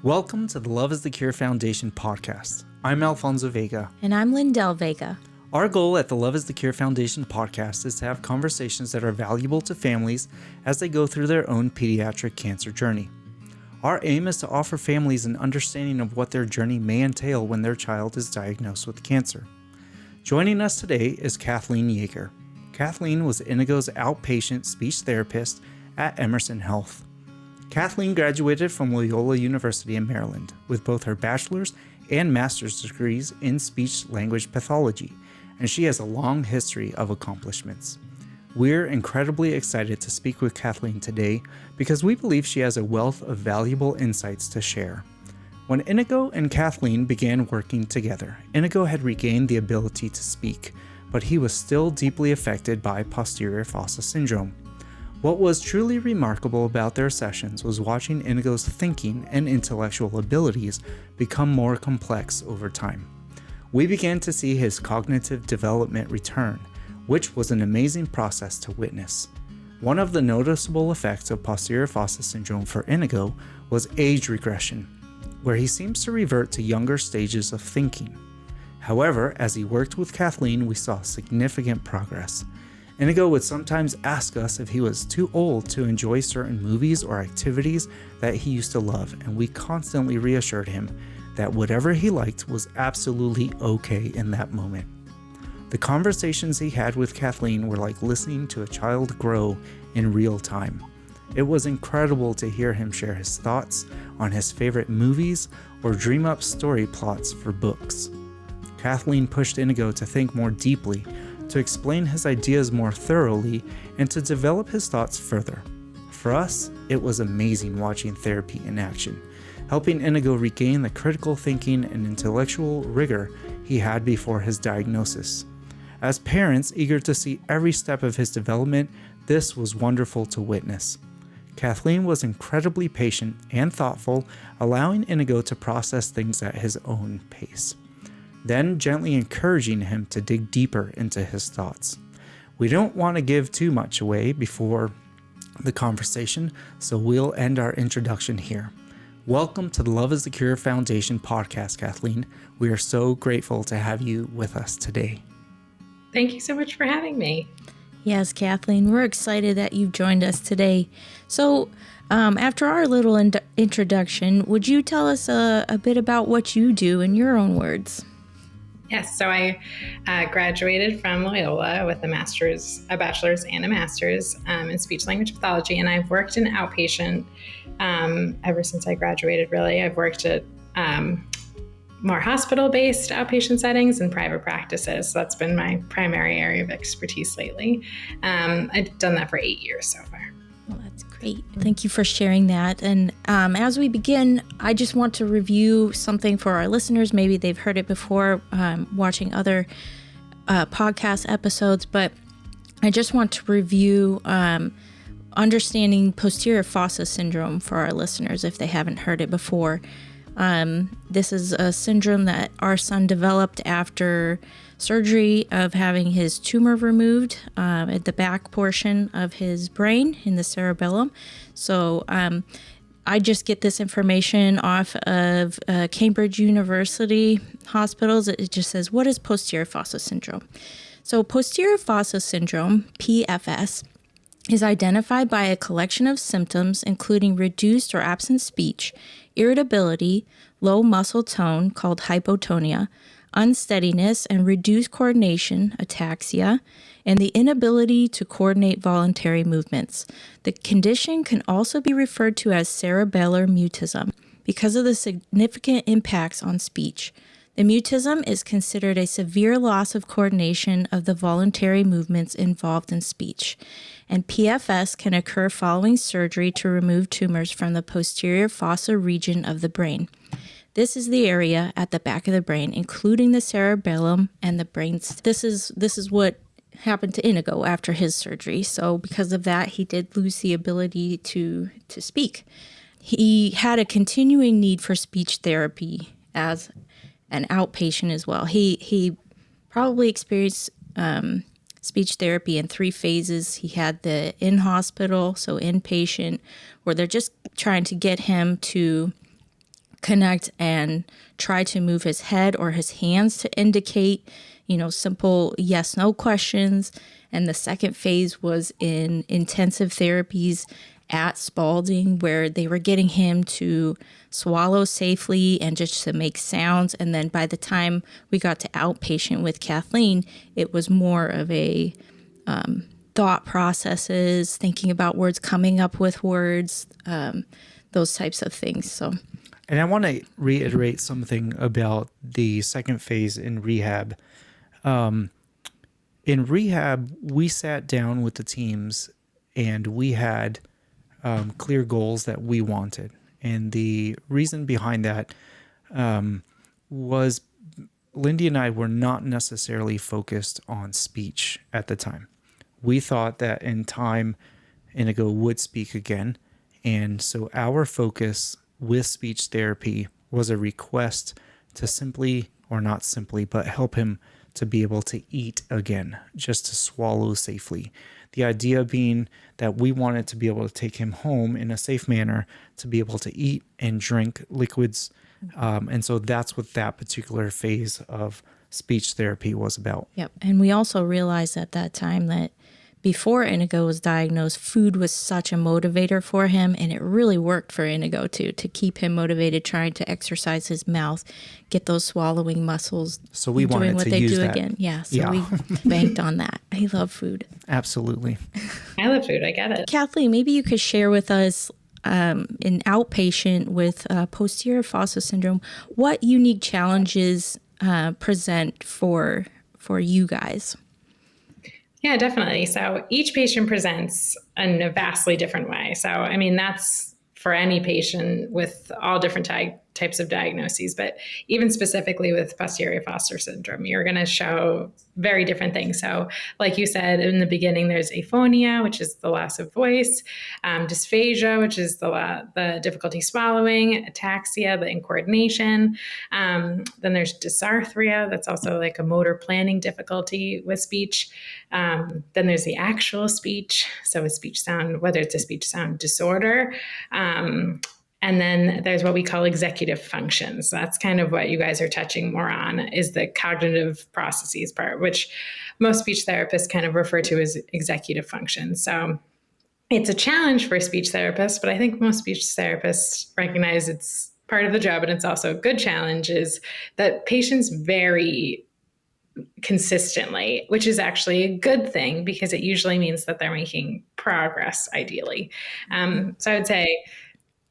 Welcome to the Love is the Cure Foundation podcast. I'm Alfonso Vega. And I'm Lyndell Vega. Our goal at the Love is the Cure Foundation podcast is to have conversations that are valuable to families as they go through their own pediatric cancer journey. Our aim is to offer families an understanding of what their journey may entail when their child is diagnosed with cancer. Joining us today is Kathleen Jaeger. Kathleen was Inigo's outpatient speech therapist at Emerson Health. Kathleen graduated from Loyola University in Maryland with both her bachelor's and master's degrees in speech-language pathology, and she has a long history of accomplishments. We're incredibly excited to speak with Kathleen today because we believe she has a wealth of valuable insights to share. When Inigo and Kathleen began working together, Inigo had regained the ability to speak, but he was still deeply affected by posterior fossa syndrome. What was truly remarkable about their sessions was watching Inigo's thinking and intellectual abilities become more complex over time. We began to see his cognitive development return, which was an amazing process to witness. One of the noticeable effects of posterior fossa syndrome for Inigo was age regression, where he seems to revert to younger stages of thinking. However, as he worked with Kathleen, we saw significant progress. Inigo would sometimes ask us if he was too old to enjoy certain movies or activities that he used to love, and we constantly reassured him that whatever he liked was absolutely okay in that moment. The conversations he had with Kathleen were like listening to a child grow in real time. It was incredible to hear him share his thoughts on his favorite movies or dream up story plots for books. Kathleen pushed Inigo to think more deeply, to explain his ideas more thoroughly, and to develop his thoughts further. For us, it was amazing watching therapy in action, helping Inigo regain the critical thinking and intellectual rigor he had before his diagnosis. As parents eager to see every step of his development, this was wonderful to witness. Kathleen was incredibly patient and thoughtful, allowing Inigo to process things at his own pace, then gently encouraging him to dig deeper into his thoughts. We don't want to give too much away before the conversation, so we'll end our introduction here. Welcome to the Love is the Cure Foundation podcast, Kathleen. We are so grateful to have you with us today. Thank you so much for having me. Yes, Kathleen, we're excited that you've joined us today. So, after our little introduction, would you tell us a bit about what you do in your own words? Yes, so I graduated from Loyola with a bachelor's and a master's in speech-language pathology, and I've worked in outpatient ever since I graduated, really. I've worked at more hospital-based outpatient settings and private practices, so that's been my primary area of expertise lately. I've done that for 8 years so far. Well, that's great. Thank you for sharing that. And as we begin, I just want to review something for our listeners. Maybe they've heard it before watching other podcast episodes, but I just want to review understanding posterior fossa syndrome for our listeners if they haven't heard it before. This is a syndrome that our son developed after surgery of having his tumor removed at the back portion of his brain in the cerebellum. So I just get this information off of Cambridge University hospitals. It just says, what is posterior fossa syndrome? So posterior fossa syndrome, PFS, is identified by a collection of symptoms including reduced or absent speech, irritability, low muscle tone called hypotonia, unsteadiness and reduced coordination, ataxia, and the inability to coordinate voluntary movements. The condition can also be referred to as cerebellar mutism because of the significant impacts on speech. The mutism is considered a severe loss of coordination of the voluntary movements involved in speech, and PFS can occur following surgery to remove tumors from the posterior fossa region of the brain. This is the area at the back of the brain, including the cerebellum and the brain. This is what happened to Inigo after his surgery. So because of that, he did lose the ability to speak. He had a continuing need for speech therapy as an outpatient as well. He probably experienced speech therapy in 3 phases. He had the in-hospital, so inpatient, where they're just trying to get him to connect and try to move his head or his hands to indicate, simple yes, no questions. And the second phase was in intensive therapies at Spalding, where they were getting him to swallow safely and just to make sounds. And then by the time we got to outpatient with Kathleen, it was more of a thought processes, thinking about words, coming up with words, those types of things. So, and I want to reiterate something about the second phase in rehab. In rehab, we sat down with the teams and we had clear goals that we wanted. And the reason behind that was Lindy and I were not necessarily focused on speech at the time. We thought that in time, Inigo would speak again. And so our focus with speech therapy was a request to simply, or not simply, but help him to be able to eat again, just to swallow safely. The idea being that we wanted to be able to take him home in a safe manner to be able to eat and drink liquids. And so that's what that particular phase of speech therapy was about. Yep. And we also realized at that time that before Inigo was diagnosed, food was such a motivator for him, and it really worked for Inigo too, to keep him motivated, trying to exercise his mouth, get those swallowing muscles. So we wanted doing what to they use do that. again. Yeah. So we banked on that. I love food. Absolutely. I love food. I get it. Kathleen, maybe you could share with us in outpatient with posterior fossa syndrome, what unique challenges present for you guys? Yeah, definitely. So each patient presents in a vastly different way. So, I mean, that's for any patient with all different types of diagnoses, but even specifically with posterior fossa syndrome, you're going to show very different things. So like you said in the beginning, there's aphonia, which is the loss of voice, dysphagia, which is the difficulty swallowing, ataxia, the incoordination. Then there's dysarthria. That's also like a motor planning difficulty with speech. Then there's the actual speech. So a speech sound, whether it's a speech sound disorder, and then there's what we call executive functions. That's kind of what you guys are touching more on, is the cognitive processes part, which most speech therapists kind of refer to as executive functions. So it's a challenge for speech therapists, but I think most speech therapists recognize it's part of the job, and it's also a good challenge, is that patients vary consistently, which is actually a good thing because it usually means that they're making progress, ideally. So I would say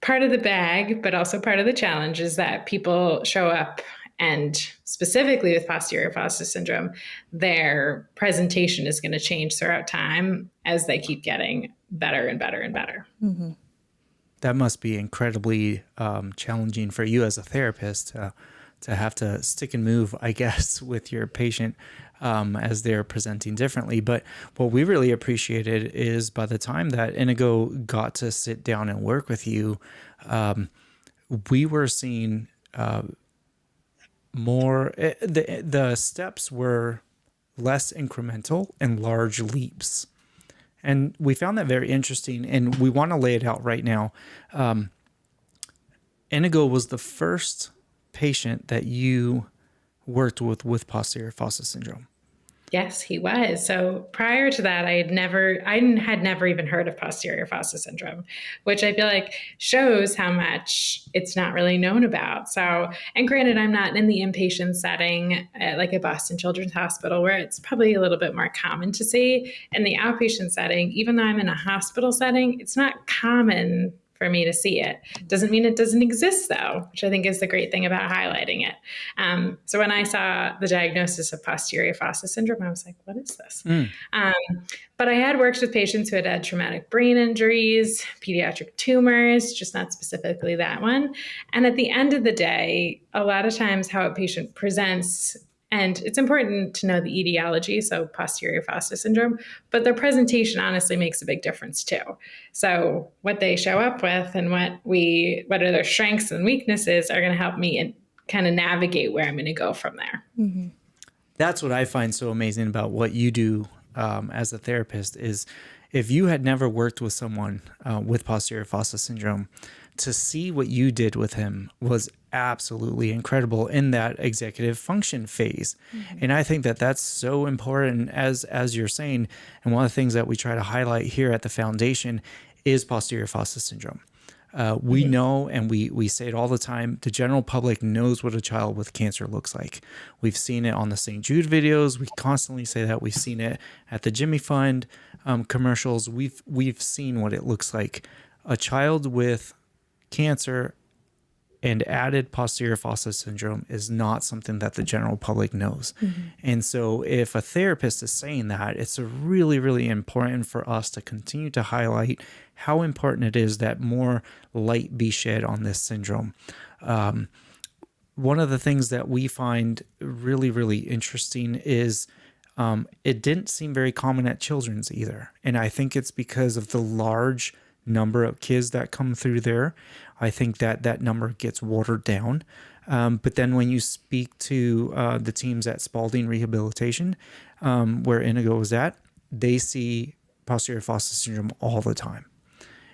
part of the bag, but also part of the challenge, is that people show up, and specifically with posterior fossa syndrome, their presentation is going to change throughout time as they keep getting better and better and better. Mm-hmm. That must be incredibly challenging for you as a therapist to have to stick and move, I guess, with your patient as they're presenting differently. But what we really appreciated is by the time that Inigo got to sit down and work with you, we were seeing more, the steps were less incremental and large leaps. And we found that very interesting, and we want to lay it out right now. Inigo was the first patient that you worked with posterior fossa syndrome. Yes, he was. So prior to that, I had never even heard of posterior fossa syndrome, which I feel like shows how much it's not really known about. So, and granted, I'm not in the inpatient setting like at Boston Children's Hospital, where it's probably a little bit more common to see. In the outpatient setting, even though I'm in a hospital setting, it's not common for me to see it. Doesn't mean it doesn't exist, though, which I think is the great thing about highlighting it. So when I saw the diagnosis of posterior fossa syndrome, I was like, what is this? But I had worked with patients who had had traumatic brain injuries, pediatric tumors, just not specifically that one. And at the end of the day, a lot of times how a patient presents, and it's important to know the etiology, so posterior fossa syndrome, but their presentation honestly makes a big difference too. So what they show up with and what are their strengths and weaknesses are going to help me kind of navigate where I'm going to go from there. Mm-hmm. That's what I find so amazing about what you do as a therapist is if you had never worked with someone with posterior fossa syndrome, to see what you did with him was absolutely incredible in that executive function phase. And I think that that's so important, as you're saying. And one of the things that we try to highlight here at the foundation is posterior fossa syndrome. We know, and we say it all the time, the general public knows what a child with cancer looks like. We've seen it on the St. Jude videos. We constantly say that. We've seen it at the Jimmy Fund commercials. We've seen what it looks like. A child with cancer and added posterior fossa syndrome is not something that the general public knows. And so if a therapist is saying that, it's really, really important for us to continue to highlight how important it is that more light be shed on this syndrome. One of the things that we find really, really interesting is it didn't seem very common at children's either. And I think it's because of the large number of kids that come through there. I think that number gets watered down. But then when you speak to the teams at Spalding Rehabilitation, where Inigo was at, they see posterior fossa syndrome all the time.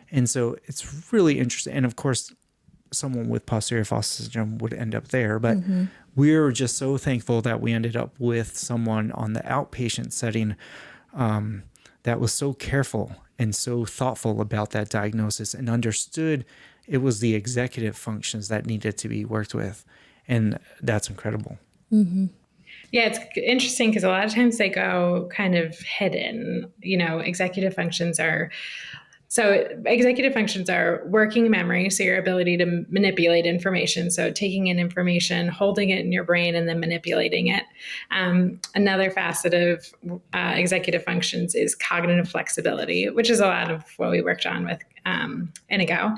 And so it's really interesting. And of course, someone with posterior fossa syndrome would end up there. But we're just so thankful that we ended up with someone on the outpatient setting that was so careful and so thoughtful about that diagnosis and understood it was the executive functions that needed to be worked with. And that's incredible. Yeah, it's interesting because a lot of times they go kind of hidden. Executive functions are working memory, so your ability to manipulate information. So taking in information, holding it in your brain, and then manipulating it. Another facet of executive functions is cognitive flexibility, which is a lot of what we worked on with Inigo.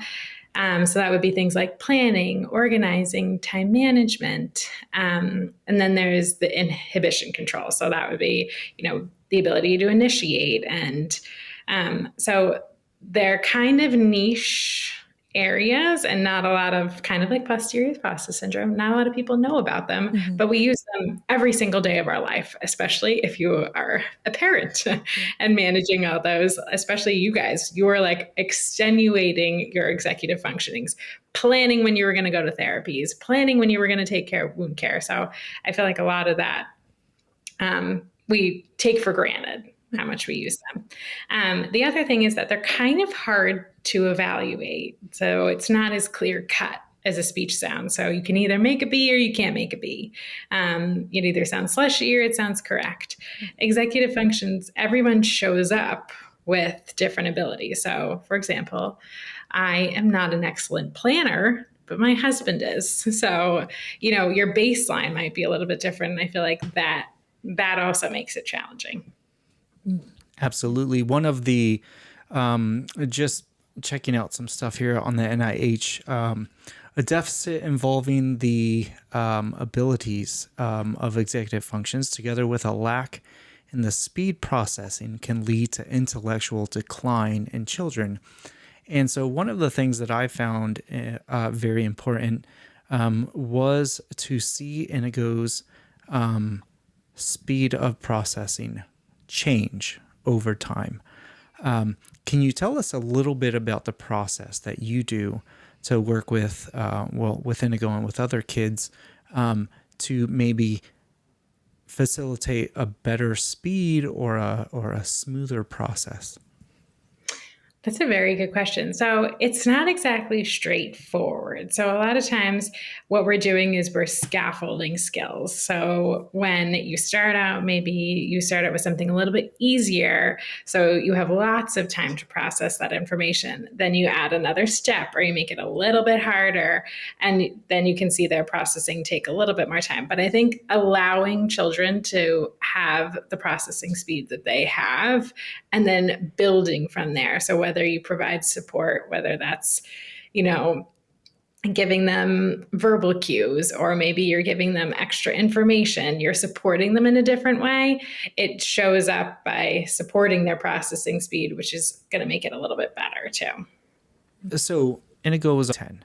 So that would be things like planning, organizing, time management. And then there's the inhibition control. So that would be, the ability to initiate. And so they're kind of niche areas and not a lot of, kind of like posterior fossa syndrome, not a lot of people know about them, but we use them every single day of our life, especially if you are a parent and managing all those, especially you guys. You are like extenuating your executive functionings, planning when you were going to go to therapies, planning when you were going to take care of wound care. So I feel like a lot of that we take for granted how much we use them. The other thing is that they're kind of hard to evaluate. So it's not as clear cut as a speech sound. So you can either make a B or you can't make a B. It either sounds slushy or it sounds correct. Executive functions, everyone shows up with different abilities. So for example, I am not an excellent planner, but my husband is. So, your baseline might be a little bit different. And I feel like that also makes it challenging. Absolutely. One of the, just checking out some stuff here on the NIH, a deficit involving the abilities of executive functions together with a lack in the speed processing can lead to intellectual decline in children. And so one of the things that I found very important was to see Inigo's speed of processing change over time. Can you tell us a little bit about the process that you do to work with, with Inigo and with other kids to maybe facilitate a better speed or a smoother process? That's a very good question. So it's not exactly straightforward. So a lot of times what we're doing is we're scaffolding skills. So when you start out, maybe you start out with something a little bit easier. So you have lots of time to process that information. Then you add another step or you make it a little bit harder. And then you can see their processing take a little bit more time. But I think allowing children to have the processing speed that they have and then building from there. So whether you provide support, whether that's, giving them verbal cues, or maybe you're giving them extra information, you're supporting them in a different way, it shows up by supporting their processing speed, which is going to make it a little bit better too. So Inigo was 10.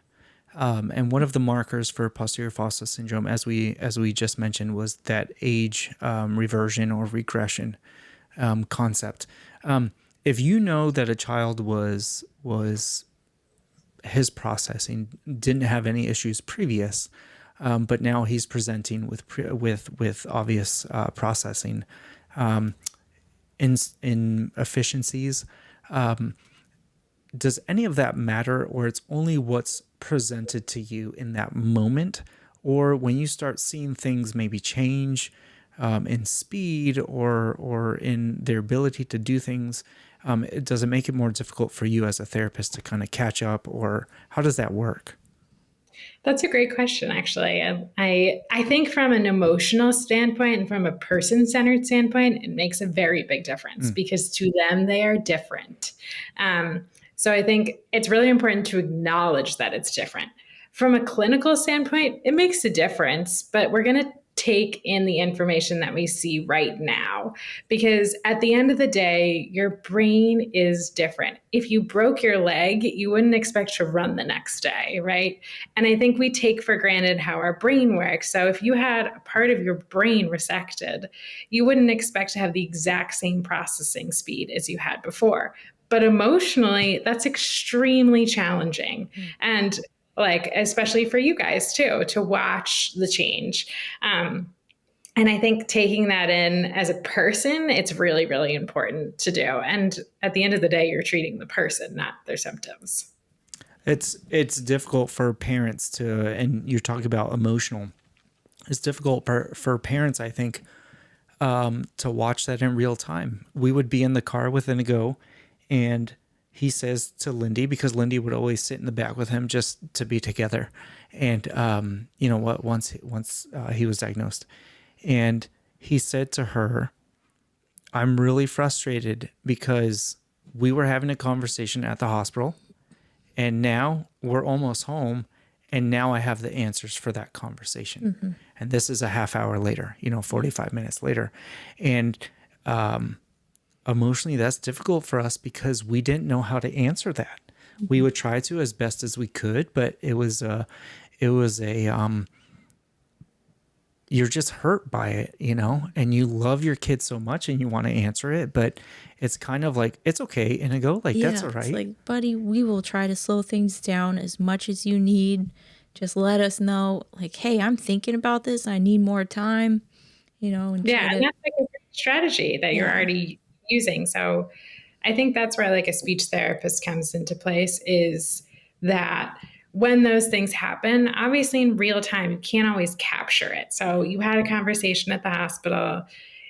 And one of the markers for posterior fossa syndrome, as we just mentioned, was that age reversion or regression concept. If you know that a child was his processing, didn't have any issues previous, but now he's presenting with obvious processing in efficiencies. Does any of that matter, or it's only what's presented to you in that moment? Or when you start seeing things maybe change in speed or in their ability to do things, does it make it more difficult for you as a therapist to kind of catch up, or how does that work? That's a great question, actually. I think from an emotional standpoint and from a person-centered standpoint, it makes a very big difference because to them, they are different. So I think it's really important to acknowledge that it's different. From a clinical standpoint, it makes a difference, but we're going to take in the information that we see right now, because at the end of the day, your brain is different. If you broke your leg, you wouldn't expect to run the next day, right? And I think we take for granted how our brain works. So if you had a part of your brain resected, you wouldn't expect to have the exact same processing speed as you had before. But emotionally, that's extremely challenging. And like, especially for you guys too, to watch the change. And I think taking that in as a person, it's really, really important to do. And at the end of the day, you're treating the person, not their symptoms. It's difficult for parents to, and you're talking about emotional, it's difficult for parents, I think, to watch that in real time. We would be in the car with Inigo, and he says to Lindy, because Lindy would always sit in the back with him just to be together. And, you know what, once he was diagnosed, and he said to her, I'm really frustrated because we were having a conversation at the hospital and now we're almost home. And now I have the answers for that conversation. And this is a half hour later, 45 minutes later. And, emotionally, that's difficult for us because we didn't know how to answer that. We would try to as best as we could, but it was you're just hurt by it, and you love your kid so much and you want to answer it, but it's kind of like, it's okay, Inigo, like, that's all right. It's like, buddy, we will try to slow things down as much as you need. Just let us know, like, hey, I'm thinking about this. I need more time, and and that's like a strategy that you're already using. So I think that's where like a speech therapist comes into place, is that when those things happen, obviously in real time, you can't always capture it. So you had a conversation at the hospital,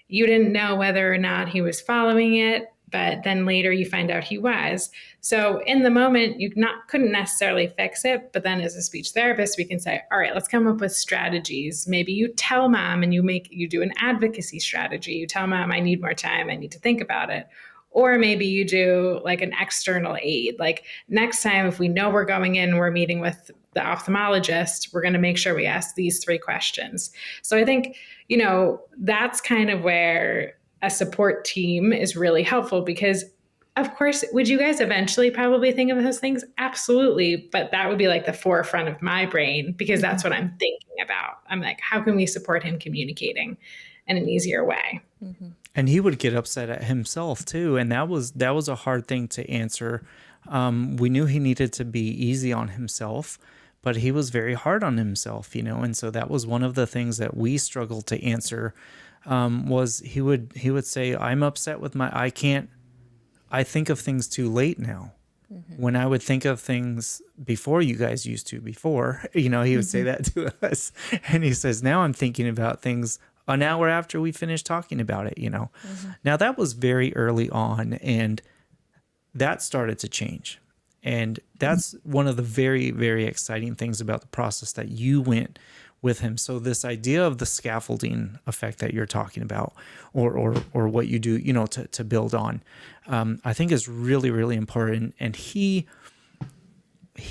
you didn't know whether or not he was following it, but then later you find out he was. So in the moment, you couldn't necessarily fix it. But then as a speech therapist, we can say, all right, let's come up with strategies. Maybe you tell mom and you do an advocacy strategy. You tell mom, I need more time. I need to think about it. Or maybe you do like an external aid. Like next time, if we know we're going in, we're meeting with the ophthalmologist, we're going to make sure we ask these 3 questions. So I think, that's kind of where a support team is really helpful, because of course, would you guys eventually probably think of those things? Absolutely. But that would be like the forefront of my brain, because that's what I'm thinking about. I'm like, how can we support him communicating in an easier way? And he would get upset at himself too. And that was a hard thing to answer. We knew he needed to be easy on himself, but he was very hard on himself, and so that was one of the things that we struggled to answer. Was he would say, I'm upset with I think of things too late now. When I would think of things before you guys used to before, he would say that to us. And he says, now I'm thinking about things an hour after we finished talking about it, Now that was very early on, and that started to change. And that's one of the very, very exciting things about the process that you went with him. So this idea of the scaffolding effect that you're talking about, or what you do, to build on, I think is really, really important. And he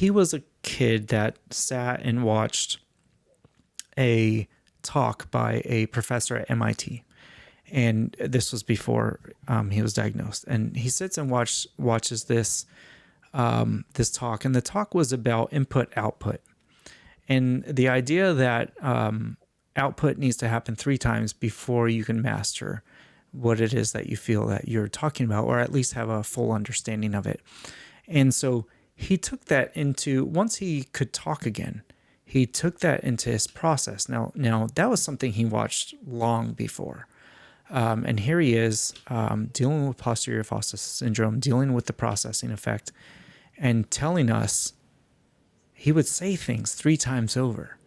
was a kid that sat and watched a talk by a professor at MIT. And this was before he was diagnosed. And he sits and watches this talk. And the talk was about input-output. And the idea that output needs to happen 3 times before you can master what it is that you feel that you're talking about, or at least have a full understanding of it. And so he took that into, once he could talk again, he took that into his process. Now that was something he watched long before. And here he is dealing with posterior fossa syndrome, dealing with the processing effect, and telling us he would say things 3 times over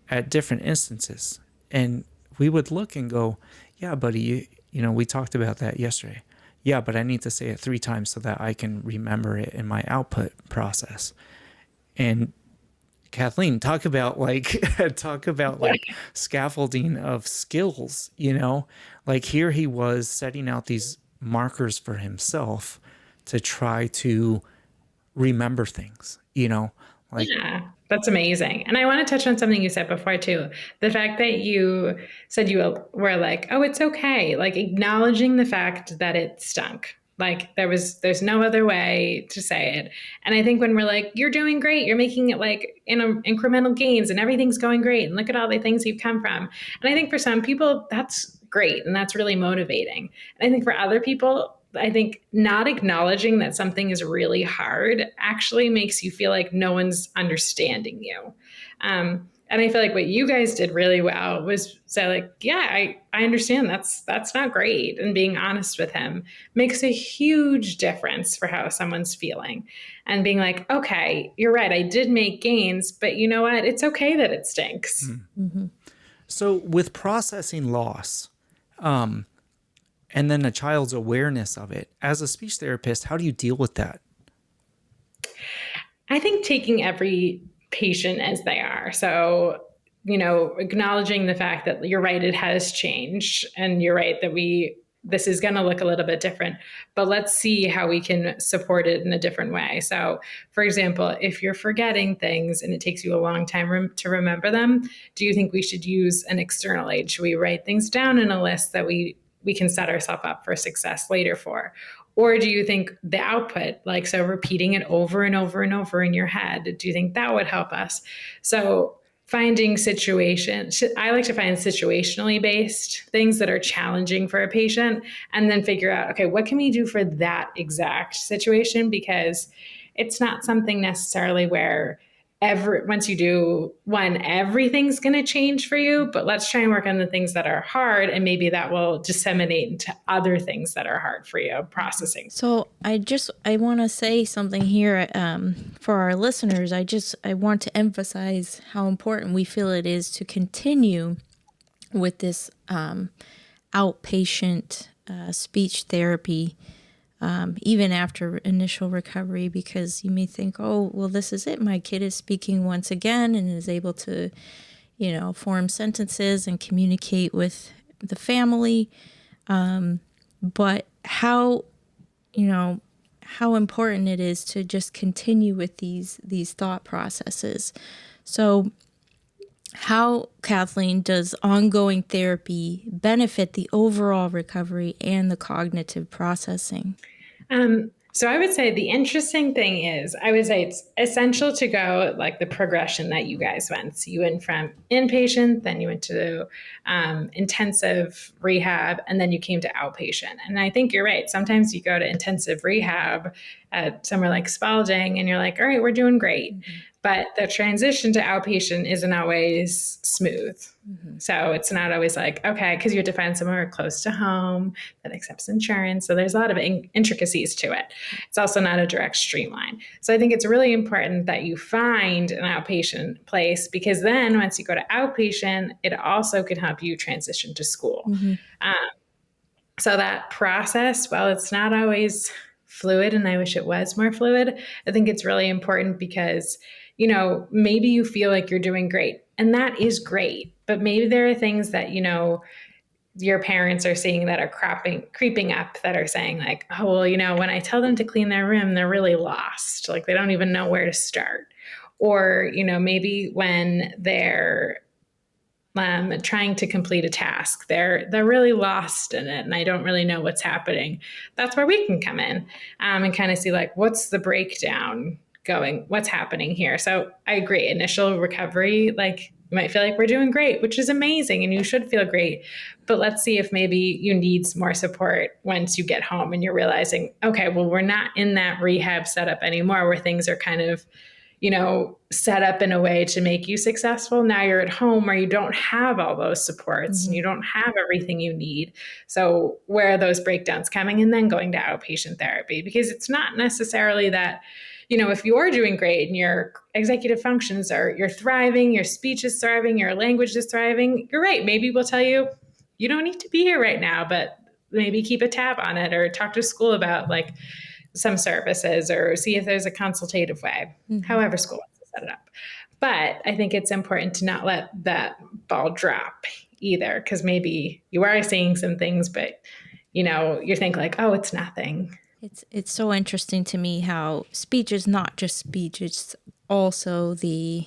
at different instances. And we would look and go, yeah, buddy, you know, we talked about that yesterday. Yeah, but I need to say it 3 times so that I can remember it in my output process. And Kathleen, talk about like scaffolding of skills, you know, like here he was setting out these markers for himself to try to remember things, you know, like. Yeah, that's amazing. And I want to touch on something you said before too. The fact that you said you were like, oh, it's okay. Like acknowledging the fact that it stunk. Like there's no other way to say it. And I think when we're like, you're doing great, you're making it like incremental gains and everything's going great. And look at all the things you've come from. And I think for some people that's great. And that's really motivating. And I think for other people, I think not acknowledging that something is really hard actually makes you feel like no one's understanding you. And I feel like what you guys did really well was say like, yeah, I understand that's not great. And being honest with him makes a huge difference for how someone's feeling. And being like, okay, you're right. I did make gains, but you know what? It's okay that it stinks. Mm-hmm. So with processing loss, and then a child's awareness of it, as a speech therapist, how do you deal with that? I think taking every patient as they are. So, you know, acknowledging the fact that you're right, it has changed, and you're right that this is going to look a little bit different, but let's see how we can support it in a different way. So, for example, if you're forgetting things and it takes you a long time to remember them, do you think we should use an external aid? Should we write things down in a list that we can set ourselves up for success later for? Or do you think the output, like, so repeating it over and over and over in your head, do you think that would help us? So finding situations, I like to find situationally based things that are challenging for a patient, and then figure out, okay, what can we do for that exact situation? Because it's not something necessarily where once you do one, everything's going to change for you, but let's try and work on the things that are hard, and maybe that will disseminate into other things that are hard for you processing. So I want to say something here for our listeners. I want to emphasize how important we feel it is to continue with this outpatient speech therapy even after initial recovery, because you may think, oh, well, this is it. My kid is speaking once again and is able to, you know, form sentences and communicate with the family. But how important it is to just continue with these thought processes. So how, Kathleen, does ongoing therapy benefit the overall recovery and the cognitive processing? So I would say the interesting thing is, I would say it's essential to go like the progression that you guys went. So you went from inpatient, then you went to intensive rehab, and then you came to outpatient. And I think you're right. Sometimes you go to intensive rehab at somewhere like Spalding, and you're like, all right, we're doing great. Mm-hmm. But the transition to outpatient isn't always smooth. Mm-hmm. So it's not always like, okay, because you have to find somewhere close to home that accepts insurance. So there's a lot of intricacies to it. It's also not a direct streamline. So I think it's really important that you find an outpatient place, because then once you go to outpatient, it also can help you transition to school. Mm-hmm. So that process, well, it's not always fluid, and I wish it was more fluid. I think it's really important because, you know, maybe you feel like you're doing great, and that is great, but maybe there are things that, you know, your parents are seeing that are creeping up, that are saying like, oh, well, you know, when I tell them to clean their room, they're really lost. Like they don't even know where to start. Or, you know, maybe when they're trying to complete a task, they're really lost in it, and I don't really know what's happening. That's where we can come in and kind of see like, what's the breakdown going, what's happening here. So I agree, initial recovery, like You might feel like we're doing great, which is amazing, and you should feel great. But let's see if maybe you need more support once you get home and you're realizing, okay, well, we're not in that rehab setup anymore where things are kind of, set up in a way to make you successful. Now you're at home where you don't have all those supports and you don't have everything you need. So where are those breakdowns coming? And then going to outpatient therapy, because it's not necessarily that, if you're doing great and your executive functions you're thriving, your speech is thriving, your language is thriving, you're right. Maybe we'll tell you, you don't need to be here right now, but maybe keep a tab on it or talk to school about like some services or see if there's a consultative way, however school wants to set it up. But I think it's important to not let that ball drop either, because maybe you are seeing some things, but you think like, oh, it's nothing. It's so interesting to me how speech is not just speech, it's also the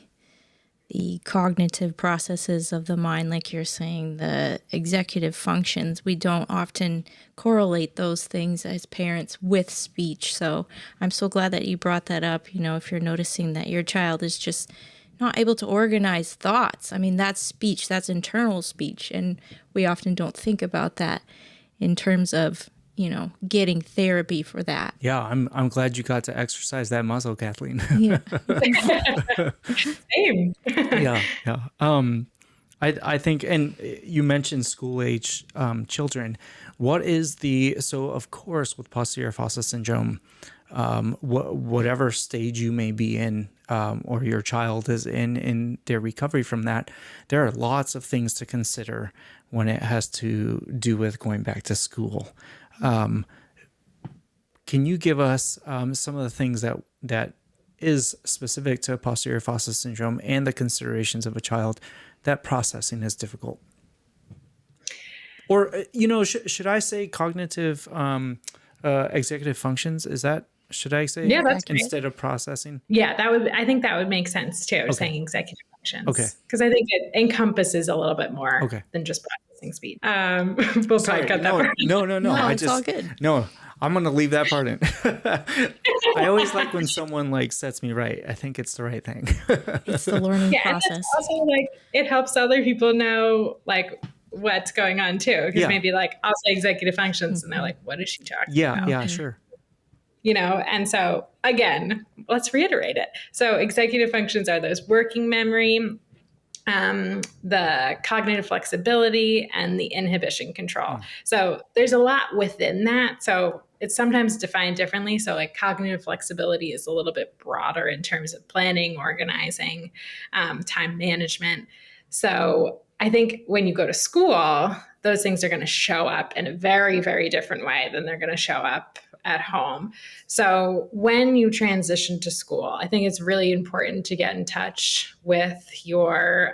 cognitive processes of the mind, like you're saying, the executive functions. We don't often correlate those things as parents with speech. So I'm so glad that you brought that up. If you're noticing that your child is just not able to organize thoughts, I mean, that's speech, that's internal speech. And we often don't think about that in terms of getting therapy for that. Yeah, I'm glad you got to exercise that muscle, Kathleen. Yeah. Same. Yeah. I think, and you mentioned school age children. What is so of course with posterior fossa syndrome, whatever stage you may be in, or your child is in their recovery from that, there are lots of things to consider when it has to do with going back to school. Can you give us some of the things that is specific to posterior fossa syndrome and the considerations of a child that processing is difficult? Or, should I say cognitive executive functions? Should I say that's instead of processing? Yeah, I think that would make sense too, saying executive functions. Okay. Because I think it encompasses a little bit more than just processing speed. We'll probably cut that part. No. It's all good. No, I'm going to leave that part in. I always like when someone like sets me right. I think it's the right thing. It's the learning process. Also, like, it helps other people know like what's going on too. Because maybe like I'll say executive functions and they're like, what is she talking about? Yeah, sure. And so again, let's reiterate it. So executive functions are those working memory, the cognitive flexibility, and the inhibition control. So there's a lot within that. So it's sometimes defined differently. So like cognitive flexibility is a little bit broader in terms of planning, organizing, time management. So I think when you go to school, those things are going to show up in a very, very different way than they're going to show up at home. So when you transition to school, I think it's really important to get in touch with your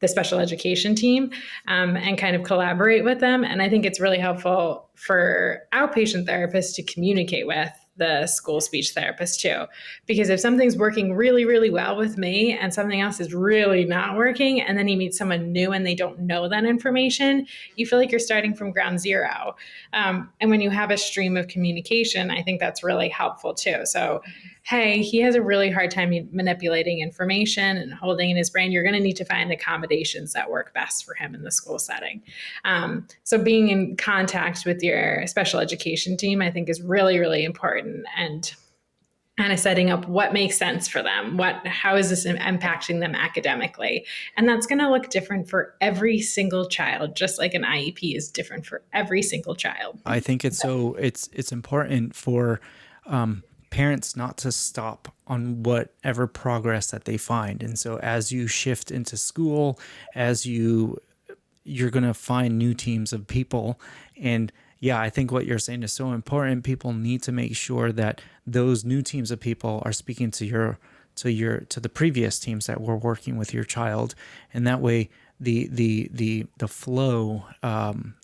the special education team and kind of collaborate with them. And I think it's really helpful for outpatient therapists to communicate with the school speech therapist too, because if something's working really, really well with me and something else is really not working, and then you meet someone new and they don't know that information, you feel like you're starting from ground zero. And when you have a stream of communication, I think that's really helpful too. So, hey, he has a really hard time manipulating information and holding in his brain. You're going to need to find accommodations that work best for him in the school setting. So being in contact with your special education team, I think, is really, really important, and kind of setting up what makes sense for them. How is this impacting them academically? And that's going to look different for every single child, just like an IEP is different for every single child. I think it's important for parents not to stop on whatever progress that they find. And so as you shift into school, you're going to find new teams of people. And yeah, I think what you're saying is so important. People need to make sure that those new teams of people are speaking to the previous teams that were working with your child. And that way the flow,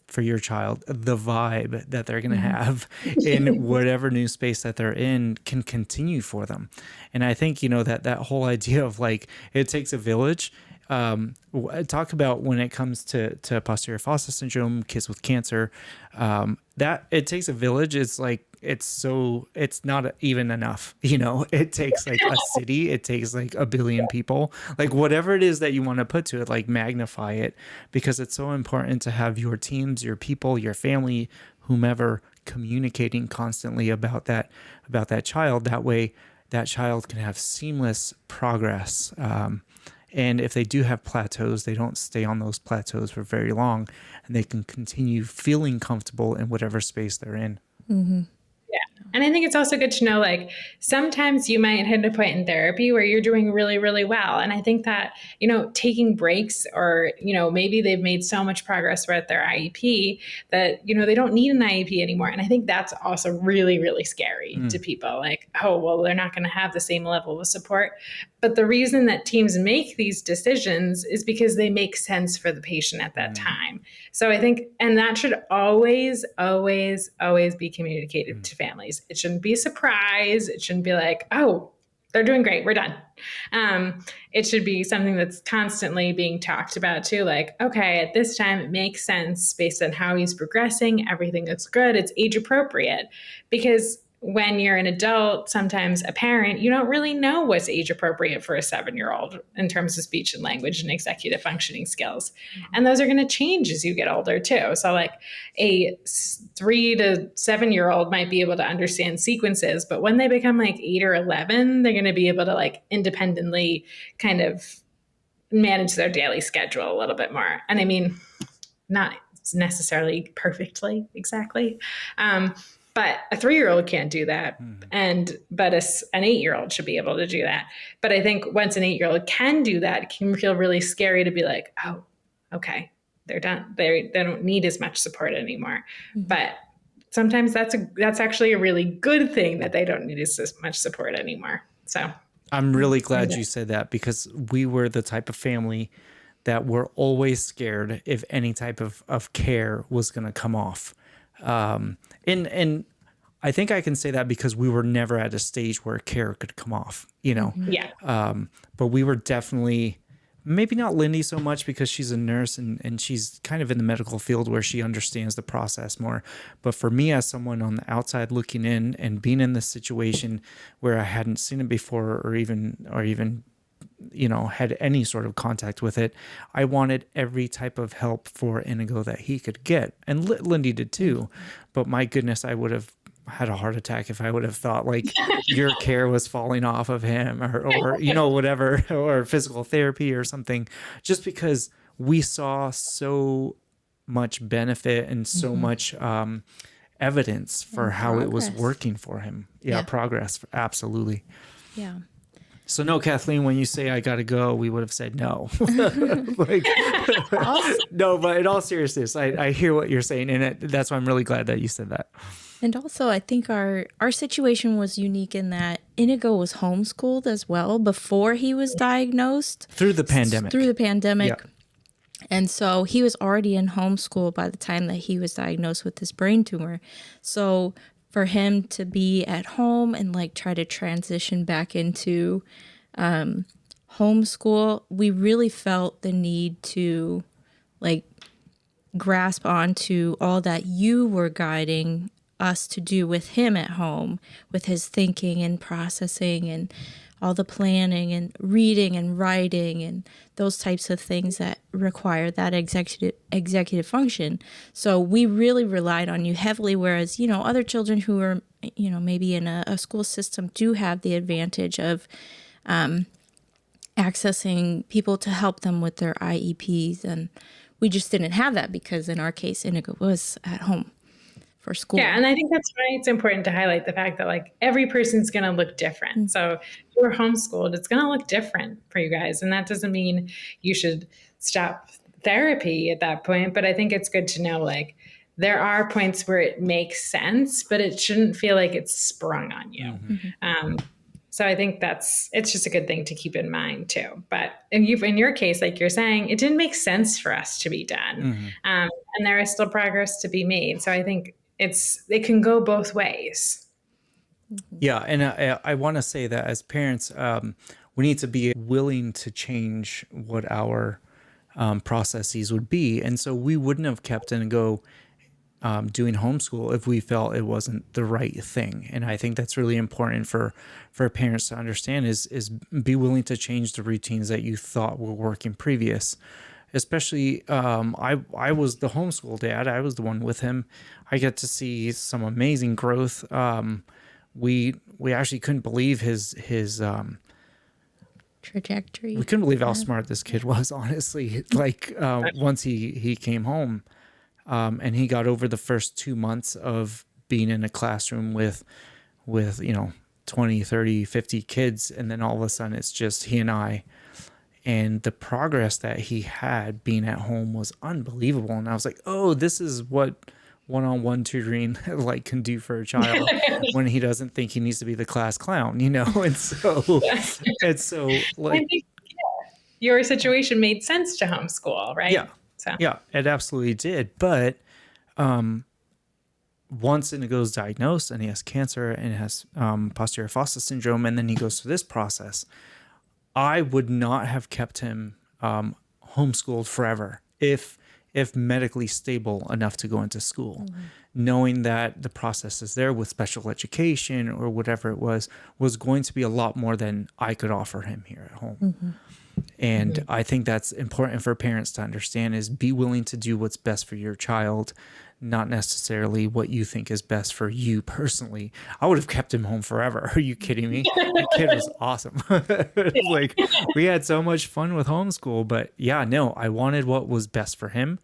for your child, the vibe that they're going to have in whatever new space that they're in can continue for them. And I think, that whole idea of like, it takes a village. Talk about when it comes to posterior fossa syndrome, kids with cancer, that it takes a village. It's like it's not even enough, it takes like a city, it takes like a billion people, like whatever it is that you want to put to it, like magnify it, because it's so important to have your teams, your people, your family, whomever communicating constantly about that child. That way that child can have seamless progress. And if they do have plateaus, they don't stay on those plateaus for very long, and they can continue feeling comfortable in whatever space they're in. Mm-hmm. Yeah. And I think it's also good to know, like, sometimes you might hit a point in therapy where you're doing really, really well. And I think that, taking breaks, or, maybe they've made so much progress with their IEP that, they don't need an IEP anymore. And I think that's also really, really scary to people. Like, oh, well, they're not going to have the same level of support. But the reason that teams make these decisions is because they make sense for the patient at that time. So I think, and that should always, always, always be communicated to families. It shouldn't be a surprise. It shouldn't be like, oh, they're doing great, we're done. It should be something that's constantly being talked about too. Like, okay, at this time, it makes sense based on how he's progressing. Everything looks good. It's age appropriate. Because when you're an adult, sometimes a parent, you don't really know what's age appropriate for a 7-year-old in terms of speech and language and executive functioning skills. And those are going to change as you get older too. So like a 3 to 7-year-old might be able to understand sequences, but when they become like 8 or 11, they're going to be able to like independently kind of manage their daily schedule a little bit more. And I mean, not necessarily perfectly, exactly. But a 3-year-old can't do that. But an 8-year-old should be able to do that. But I think once an 8-year-old can do that, it can feel really scary to be like, oh, okay, they're done. They don't need as much support anymore. But sometimes that's actually a really good thing that they don't need as much support anymore. So I'm really glad you said that, because we were the type of family that were always scared if any type of care was going to come off. And I think I can say that because we were never at a stage where care could come off, Yeah. But we were definitely, maybe not Lindy so much because she's a nurse and she's kind of in the medical field where she understands the process more. But for me, as someone on the outside looking in and being in this situation where I hadn't seen it before or even had any sort of contact with it, I wanted every type of help for Inigo that he could get. And Lindy did too. But my goodness, I would have had a heart attack if I would have thought like your care was falling off of him or whatever, or physical therapy or something, just because we saw so much benefit and so much evidence for how it was working for him. Yeah. Progress. Absolutely. Yeah. So no, Kathleen, when you say I got to go, we would have said no. No, but in all seriousness, I hear what you're saying. And that's why I'm really glad that you said that. And also, I think our situation was unique in that Inigo was homeschooled as well before he was diagnosed. Through the pandemic. Yeah. And so he was already in homeschool by the time that he was diagnosed with this brain tumor. So for him to be at home and like try to transition back into homeschool, we really felt the need to like grasp onto all that you were guiding us to do with him at home, with his thinking and processing and all the planning and reading and writing and those types of things that require that executive function. So we really relied on you heavily, whereas, other children who are, maybe in a school system do have the advantage of accessing people to help them with their IEPs. And we just didn't have that because in our case, Inigo was at home for school. Yeah. And I think that's why it's important to highlight the fact that like every person's going to look different. So if you're homeschooled, it's going to look different for you guys. And that doesn't mean you should stop therapy at that point. But I think it's good to know like there are points where it makes sense, but it shouldn't feel like it's sprung on you. So I think it's just a good thing to keep in mind too. But in your case, like you're saying, it didn't make sense for us to be done. And there is still progress to be made. So I think it can go both ways. Yeah. And I want to say that as parents, we need to be willing to change what our processes would be. And so we wouldn't have kept Inigo doing homeschool if we felt it wasn't the right thing. And I think that's really important for parents to understand is be willing to change the routines that you thought were working previous. Especially, I was the homeschool dad. I was the one with him. I get to see some amazing growth. We actually couldn't believe his trajectory. We couldn't believe how smart this kid was, honestly. Like once he came home, and he got over the first 2 months of being in a classroom with 20, 30, 50 kids, and then all of a sudden it's just he and I. And the progress that he had being at home was unbelievable. And I was like, oh, this is what one-on-one tutoring like can do for a child when he doesn't think he needs to be the class clown, And so like, I think, your situation made sense to homeschool, right? Yeah. So. Yeah, it absolutely did. But once Inigo's diagnosed and he has cancer and has posterior fossa syndrome, and then he goes through this process, I would not have kept him homeschooled forever if medically stable enough to go into school, knowing that the processes there with special education or whatever it was going to be a lot more than I could offer him here at home. And I think that's important for parents to understand is be willing to do what's best for your child, not necessarily what you think is best for you personally. I would have kept him home forever. Are you kidding me? The kid was awesome. Like we had so much fun with homeschool, but yeah, no, I wanted what was best for him.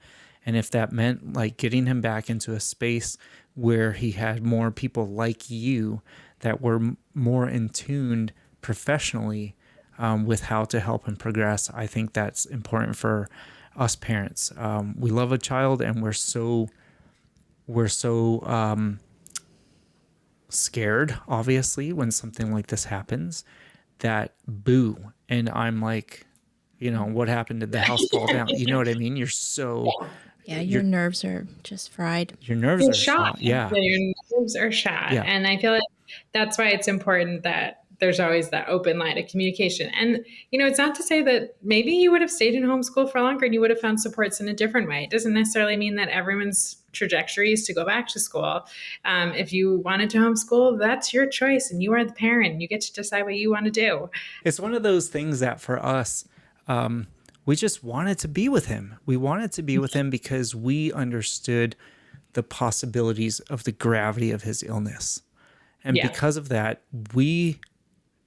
And if that meant like getting him back into a space where he had more people like you that were more in tuned professionally with how to help him progress, I think that's important for us parents. We love a child and we're so scared, obviously, when something like this happens, that boo. And I'm like, what happened? Did the house fall down? You know what I mean? You're so... Yeah, your nerves are just fried. Your nerves are shot. Yeah. Your nerves are shot. Yeah. And I feel like that's why it's important that there's always that open line of communication. And, it's not to say that maybe you would have stayed in homeschool for longer and you would have found supports in a different way. It doesn't necessarily mean that everyone's trajectory is to go back to school. If you wanted to homeschool, that's your choice and you are the parent. You get to decide what you want to do. It's one of those things that for us, we just wanted to be with him. We wanted to be with him because we understood the possibilities of the gravity of his illness. And because of that, we,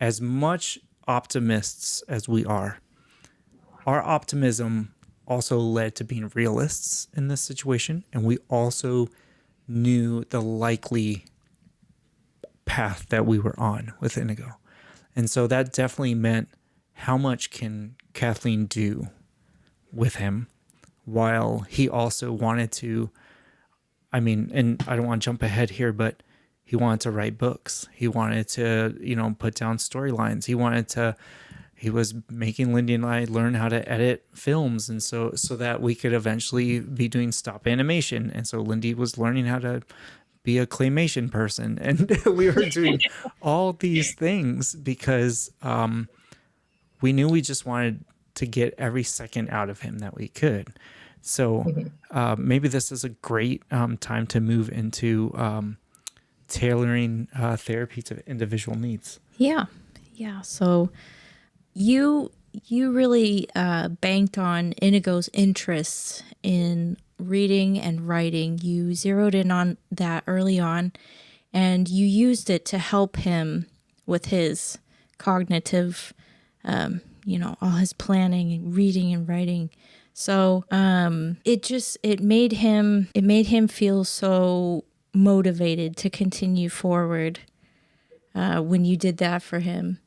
as much optimists as we are, our optimism also led to being realists in this situation. And we also knew the likely path that we were on with Inigo. And so that definitely meant how much can Kathleen do with him while he also wanted to, and I don't want to jump ahead here, but he wanted to write books. He wanted to, put down storylines. He was making Lindy and I learn how to edit films. And so that we could eventually be doing stop animation. And so Lindy was learning how to be a claymation person. And we were doing all these things because we knew we just wanted to get every second out of him that we could. So maybe this is a great time to move into tailoring therapy to individual needs. Yeah. So you really banked on Inigo's interests in reading and writing. You zeroed in on that early on, and you used it to help him with his cognitive, all his planning and reading and writing. So it made him feel so motivated to continue forward when you did that for him.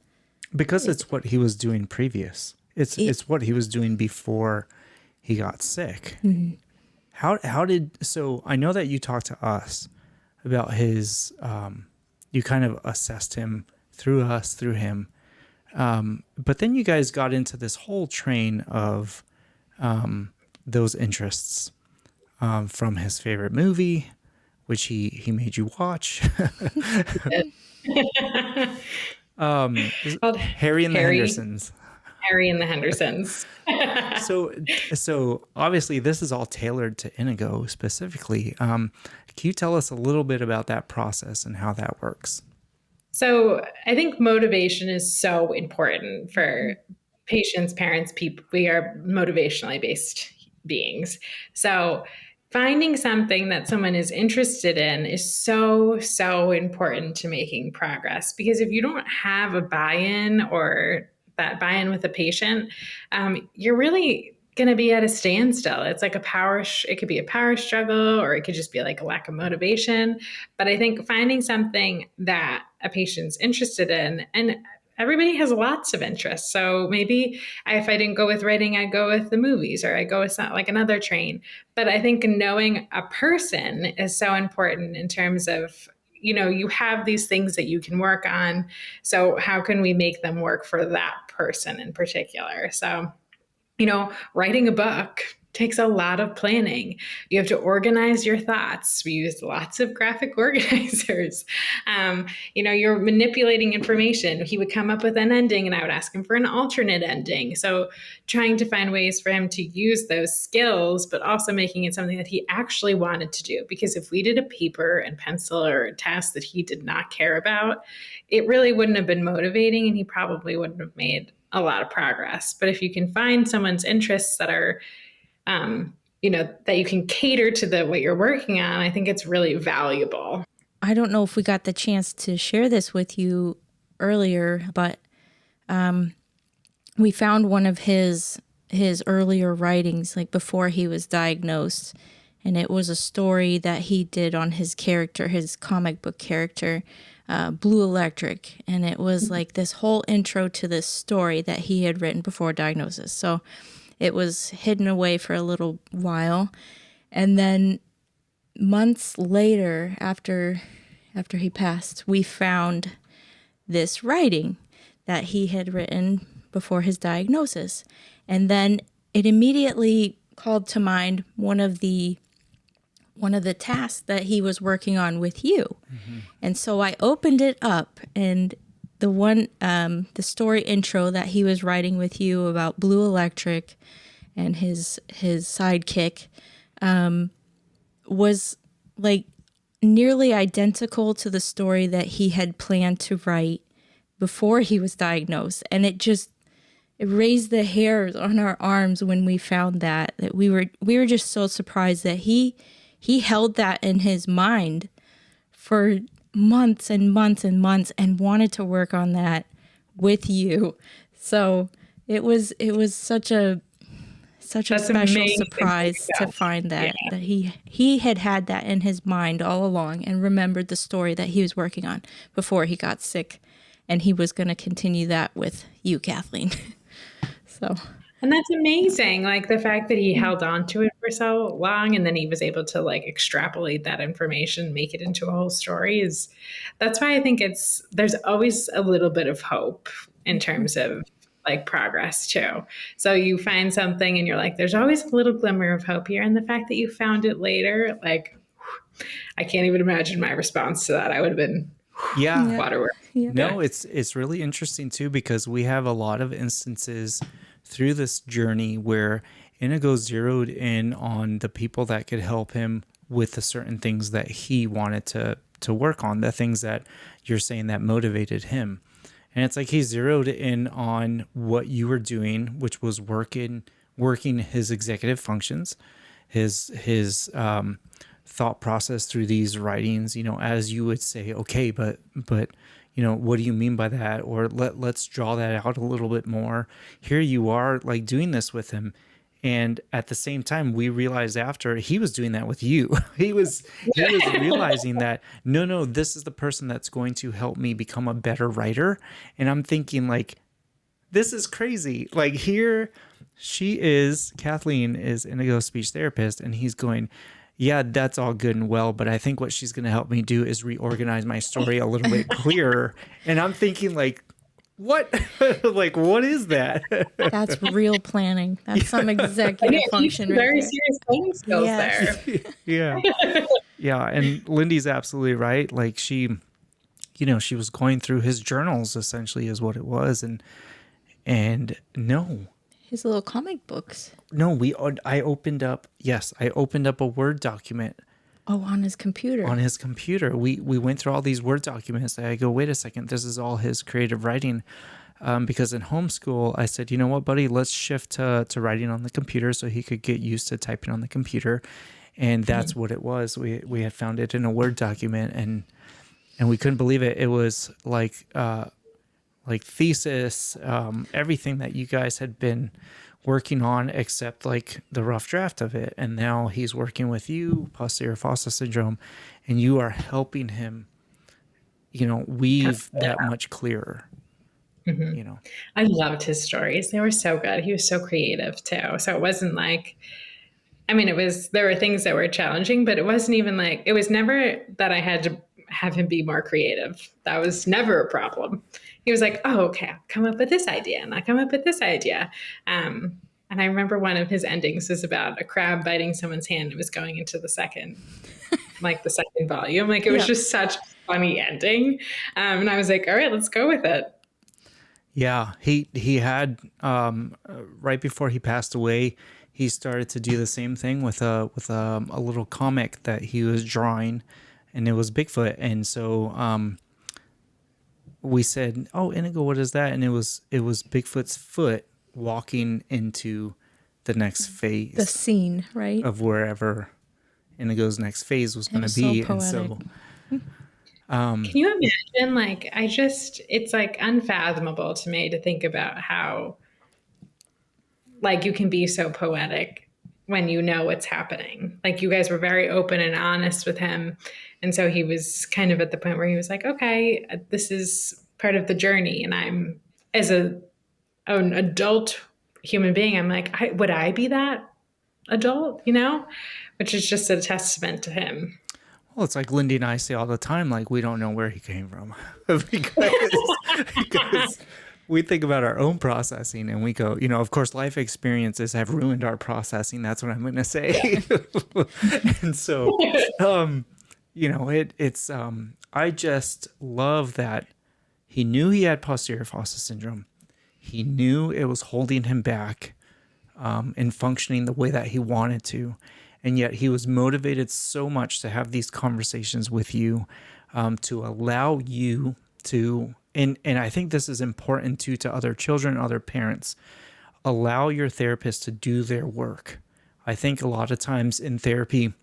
Because it's what he was doing previous. It's what he was doing before he got sick. Mm-hmm. So I know that you talked to us about his, you kind of assessed him through him. But then you guys got into this whole train of those interests from his favorite movie, which he made you watch. Harry and the Hendersons. Harry and the Hendersons. So obviously this is all tailored to Inigo specifically. Can you tell us a little bit about that process and how that works? So I think motivation is so important for patients, parents, people. We are motivationally based beings. So finding something that someone is interested in is so, so important to making progress. Because if you don't have a buy-in or that buy-in with the patient, you're really going to be at a standstill. It's like it could be a power struggle, or it could just be like a lack of motivation. But I think finding something that a patient's interested in, and everybody has lots of interests. So maybe if I didn't go with writing, I'd go with the movies, or I go with something like another train. But I think knowing a person is so important in terms of, you have these things that you can work on. So how can we make them work for that person in particular? So, writing a book takes a lot of planning. You have to organize your thoughts. We use lots of graphic organizers. You're manipulating information. He would come up with an ending and I would ask him for an alternate ending. So trying to find ways for him to use those skills, but also making it something that he actually wanted to do. Because if we did a paper and pencil or a test that he did not care about, it really wouldn't have been motivating, and he probably wouldn't have made a lot of progress. But if you can find someone's interests that are that you can cater to what you're working on, I think it's really valuable. I don't know if we got the chance to share this with you earlier, but we found one of his earlier writings, like before he was diagnosed, and it was a story that he did on his character, his comic book character, Blue Electric, and it was like this whole intro to this story that he had written before diagnosis. So it was hidden away for a little while, and then months later, after he passed, we found this writing that he had written before his diagnosis, and then it immediately called to mind one of the tasks that he was working on with you. Mm-hmm. And so I opened it up, and the story intro that he was writing with you about Blue Electric and his sidekick was like nearly identical to the story that he had planned to write before he was diagnosed. And it raised the hairs on our arms when we found that we were just so surprised that he held that in his mind for months and months and months and wanted to work on that with you. So it was such a special surprise to find that he had that in his mind all along and remembered the story that he was working on before he got sick, and he was going to continue that with you, Kathleen. And that's amazing. Like the fact that he held on to it for so long, and then he was able to like extrapolate that information, make it into a whole story, that's why I think there's always a little bit of hope in terms of like progress too. So you find something and you're like, there's always a little glimmer of hope here. And the fact that you found it later, like, I can't even imagine my response to that. I would have been waterworks. Yeah. No, it's really interesting too, because we have a lot of instances through this journey where Inigo zeroed in on the people that could help him with the certain things that he wanted to work on, the things that you're saying that motivated him. And it's like he zeroed in on what you were doing, which was working his executive functions, his thought process through these writings, as you would say, okay, but what do you mean by that? Or let's draw that out a little bit more. Here you are like doing this with him. And at the same time, we realized after he was doing that with you, he was realizing that, no, this is the person that's going to help me become a better writer. And I'm thinking like, this is crazy. Like here Kathleen is Inigo's speech therapist, and he's going, yeah, that's all good and well, but I think what she's going to help me do is reorganize my story a little bit clearer. And I'm thinking like, what? Like, what is that? That's real planning. That's some executive function. Very serious planning skills there. Yeah. Yeah. And Lindy's absolutely right. Like she was going through his journals essentially is what it was. And no, His little comic books. no, I opened up a Word document Oh, on his computer. on his computer. We went through all these Word documents. I go, wait a second, this is all his creative writing. Because in homeschool, I said, you know what, buddy, let's shift to writing on the computer so he could get used to typing on the computer. And that's what it was. We had found it in a Word document, and we couldn't believe it. It was like thesis, everything that you guys had been working on except like the rough draft of it. And now he's working with you, posterior fossa syndrome, and you are helping him, weave that much clearer. I loved his stories. They were so good. He was so creative too. So it wasn't like, there were things that were challenging, but it wasn't even like, it was never that I had to have him be more creative. That was never a problem. He was like, oh, okay, I'll come up with this idea and I'll come up with this idea. And I remember one of his endings was about a crab biting someone's hand. It was going into the second volume. Like, it was just such a funny ending. And I was like, all right, let's go with it. Yeah, he had right before he passed away, he started to do the same thing with a little comic that he was drawing, and it was Bigfoot. And so we said, "Oh, Inigo, what is that?" And it was Bigfoot's foot walking into the next phase, the scene, right, of wherever Inigo's next phase was going to be. So and so. Can you imagine? Like, it's like unfathomable to me to think about how, like, you can be so poetic when you know what's happening. Like, you guys were very open and honest with him. And so he was kind of at the point where he was like, okay, this is part of the journey. And I'm, as an adult human being, I'm like, would I be that adult, which is just a testament to him. Well, it's like Lindy and I say all the time, like, we don't know where he came from because we think about our own processing and we go, of course, life experiences have ruined our processing. That's what I'm going to say. And so, it's I just love that he knew he had posterior fossa syndrome. He knew it was holding him back in functioning the way that he wanted to. And yet he was motivated so much to have these conversations with you, to allow you to, and I think this is important too, to other children, other parents, allow your therapist to do their work. I think a lot of times in therapy,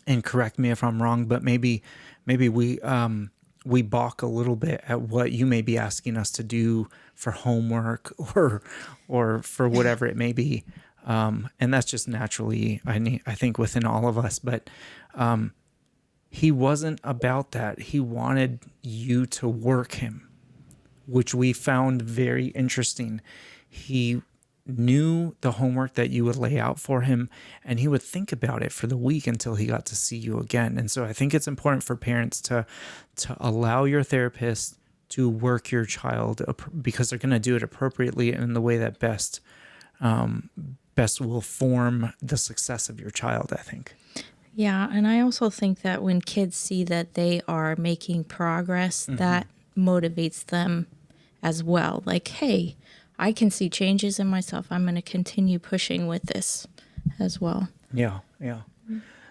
and correct me if I'm wrong, but maybe we balk a little bit at what you may be asking us to do for homework or for whatever it may be. And that's just naturally, I think, within all of us. But he wasn't about that. He wanted you to work him, which we found very interesting. He knew the homework that you would lay out for him, and he would think about it for the week until he got to see you again. And so I think it's important for parents to allow your therapist to work your child, because they're going to do it appropriately and in the way that best will form the success of your child, I think. Yeah, and I also think that when kids see that they are making progress, that motivates them as well. Like, hey, I can see changes in myself. I'm going to continue pushing with this as well. Yeah.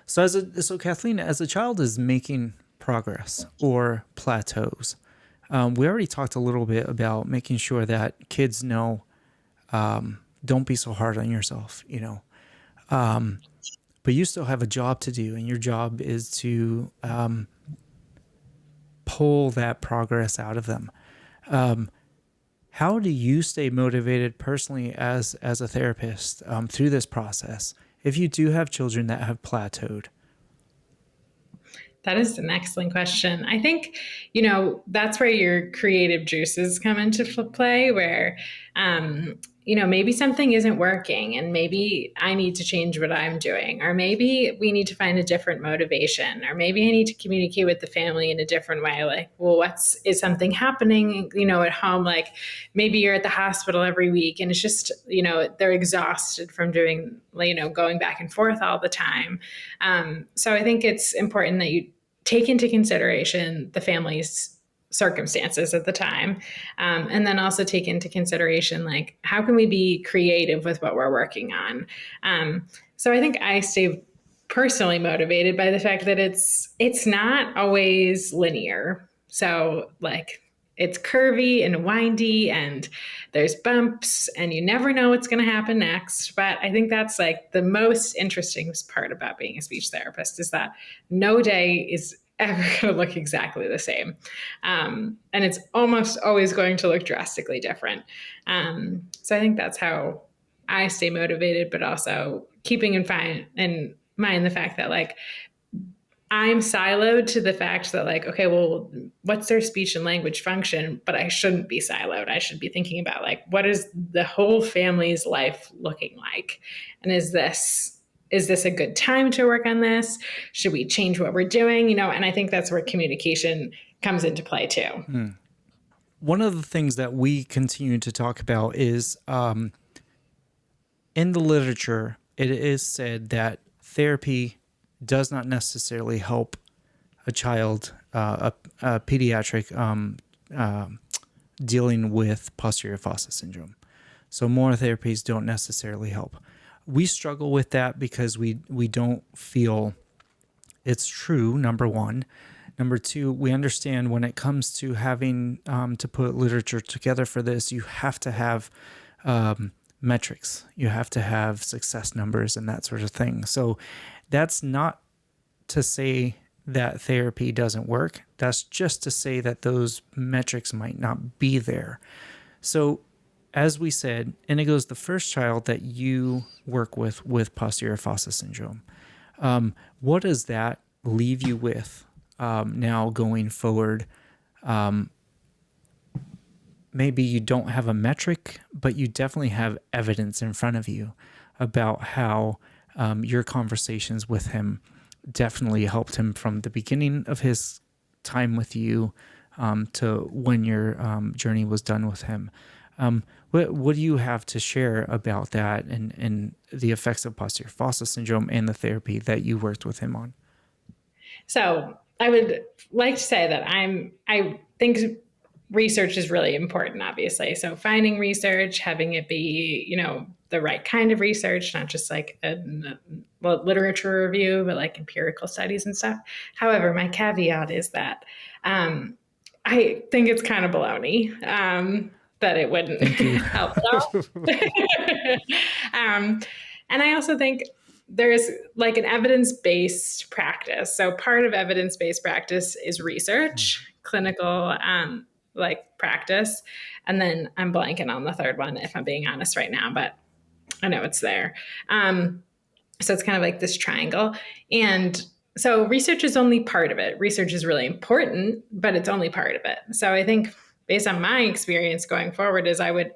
So Kathleen, as a child is making progress or plateaus, we already talked a little bit about making sure that kids know, don't be so hard on yourself, but you still have a job to do, and your job is to pull that progress out of them. How do you stay motivated personally as a therapist through this process if you do have children that have plateaued? That is an excellent question. I think, that's where your creative juices come into play, where, maybe something isn't working and maybe I need to change what I'm doing, or maybe we need to find a different motivation, or maybe I need to communicate with the family in a different way. Like, well, is something happening, at home? Like, maybe you're at the hospital every week and it's just, they're exhausted from doing, going back and forth all the time. So I think it's important that you take into consideration the family's circumstances at the time. And then also take into consideration, like, how can we be creative with what we're working on? So I think I stay personally motivated by the fact that it's not always linear. So like, it's curvy and windy and there's bumps and you never know what's going to happen next. But I think that's like the most interesting part about being a speech therapist, is that no day is ever going to look exactly the same. And it's almost always going to look drastically different. So I think that's how I stay motivated, but also keeping in mind the fact that, like, I'm siloed to the fact that, like, okay, well, what's their speech and language function? But I shouldn't be siloed. I should be thinking about, like, what is the whole family's life looking like? And is this a good time to work on this? Should we change what we're doing? And I think that's where communication comes into play too. One of the things that we continue to talk about is in the literature, it is said that therapy does not necessarily help a child, a pediatric, dealing with posterior fossa syndrome. So more therapies don't necessarily help. We struggle with that because we don't feel it's true, number one. Number two, we understand when it comes to having to put literature together for this, you have to have metrics. You have to have success numbers and that sort of thing. So that's not to say that therapy doesn't work. That's just to say that those metrics might not be there. So as we said, Inigo's the first child that you work with posterior fossa syndrome. What does that leave you with now going forward? Maybe you don't have a metric, but you definitely have evidence in front of you about how your conversations with him definitely helped him from the beginning of his time with you to when your journey was done with him. What do you have to share about that and the effects of posterior fossa syndrome and the therapy that you worked with him on? So I would like to say that I think research is really important, obviously. So finding research, having it be, the right kind of research, not just like a literature review, but like empirical studies and stuff. However, my caveat is that I think it's kind of baloney that it wouldn't help at all. And I also think there's like an evidence-based practice. So part of evidence-based practice is research, clinical like practice. And then I'm blanking on the third one, if I'm being honest right now, but I know it's there. So it's kind of like this triangle. And so research is only part of it. Research is really important, but it's only part of it. So I think based on my experience going forward is I would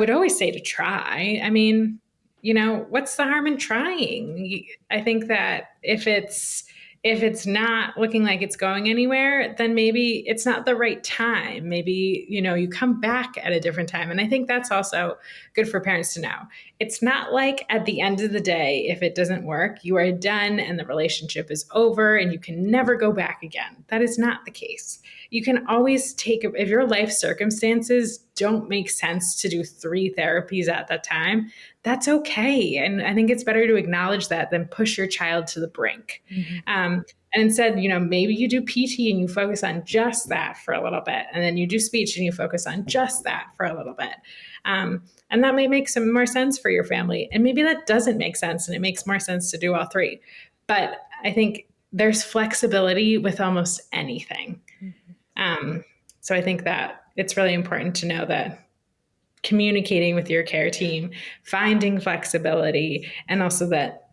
always say to try. I mean, what's the harm in trying? I think that if it's not looking like it's going anywhere, then maybe it's not the right time. Maybe, you come back at a different time. And I think that's also good for parents to know. It's not like at the end of the day, if it doesn't work, you are done and the relationship is over and you can never go back again. That is not the case. You can always if your life circumstances don't make sense to do 3 therapies at that time, that's okay. And I think it's better to acknowledge that than push your child to the brink. Mm-hmm. And instead, maybe you do PT and you focus on just that for a little bit. And then you do speech and you focus on just that for a little bit. And that may make some more sense for your family. And maybe that doesn't make sense and it makes more sense to do all 3. But I think there's flexibility with almost anything. Mm-hmm. So I think that it's really important to know that communicating with your care team, finding flexibility, and also that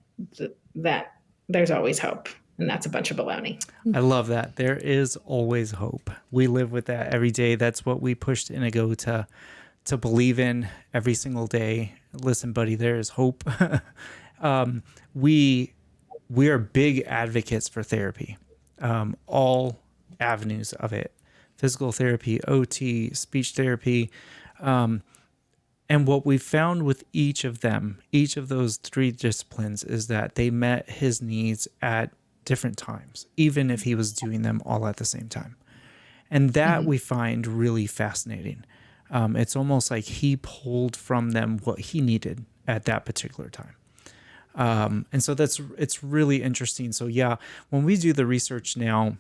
there's always hope. And that's a bunch of baloney. I love that. There is always hope. We live with that every day. That's what we pushed Inigo to believe in every single day. Listen, buddy, there is hope. We are big advocates for therapy. All avenues of it. Physical therapy, OT, speech therapy. And what we found with each of those 3 disciplines is that they met his needs at different times, even if he was doing them all at the same time. And that we find really fascinating. It's almost like he pulled from them what he needed at that particular time. And so it's really interesting. So yeah, when we do the research now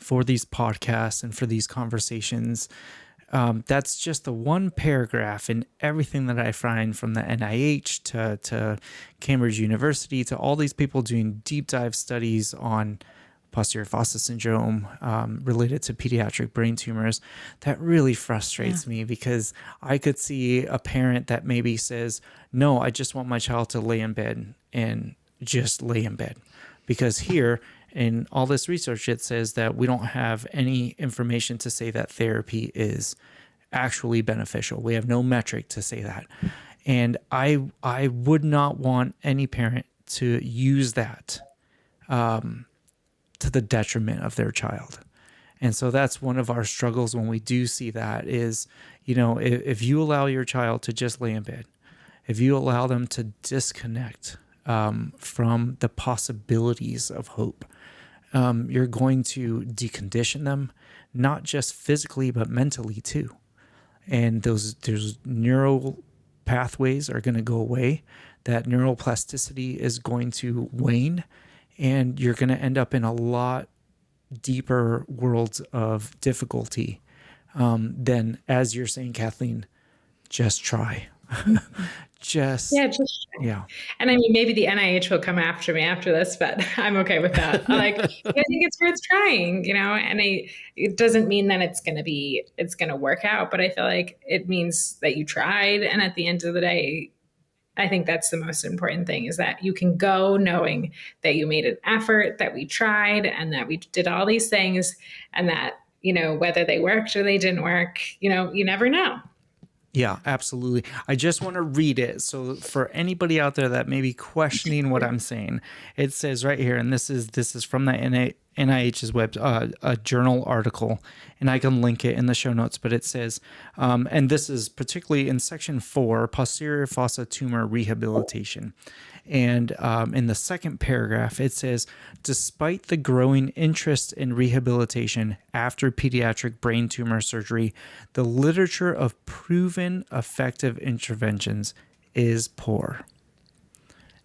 for these podcasts and for these conversations, that's just the one paragraph in everything that I find from the NIH to Cambridge University to all these people doing deep dive studies on posterior fossa syndrome related to pediatric brain tumors. That really frustrates me, because I could see a parent that maybe says, no, I just want my child to lay in bed and just lay in bed. Because here in all this research, it says that we don't have any information to say that therapy is actually beneficial. We have no metric to say that. And I would not want any parent to use that to the detriment of their child. And so that's one of our struggles when we do see that is, if you allow your child to just lay in bed, if you allow them to disconnect from the possibilities of hope, you're going to decondition them, not just physically, but mentally too. And those neural pathways are going to go away. That neuroplasticity is going to wane, and you're going to end up in a lot deeper worlds of difficulty than, as you're saying, Kathleen, just try. Yeah. And I mean, maybe the NIH will come after me after this, but I'm okay with that. I think it's worth trying, and it doesn't mean that it's going to work out, but I feel like it means that you tried. And at the end of the day, I think that's the most important thing, is that you can go knowing that you made an effort, that we tried, and that we did all these things, and that, whether they worked or they didn't work, you never know. Yeah, absolutely. I just want to read it. So for anybody out there that may be questioning what I'm saying, it says right here, and this is from the NIH's web, a journal article, and I can link it in the show notes, but it says, and this is particularly in section 4, posterior fossa tumor rehabilitation. And in the second paragraph, it says, despite the growing interest in rehabilitation after pediatric brain tumor surgery, the literature of proven effective interventions is poor.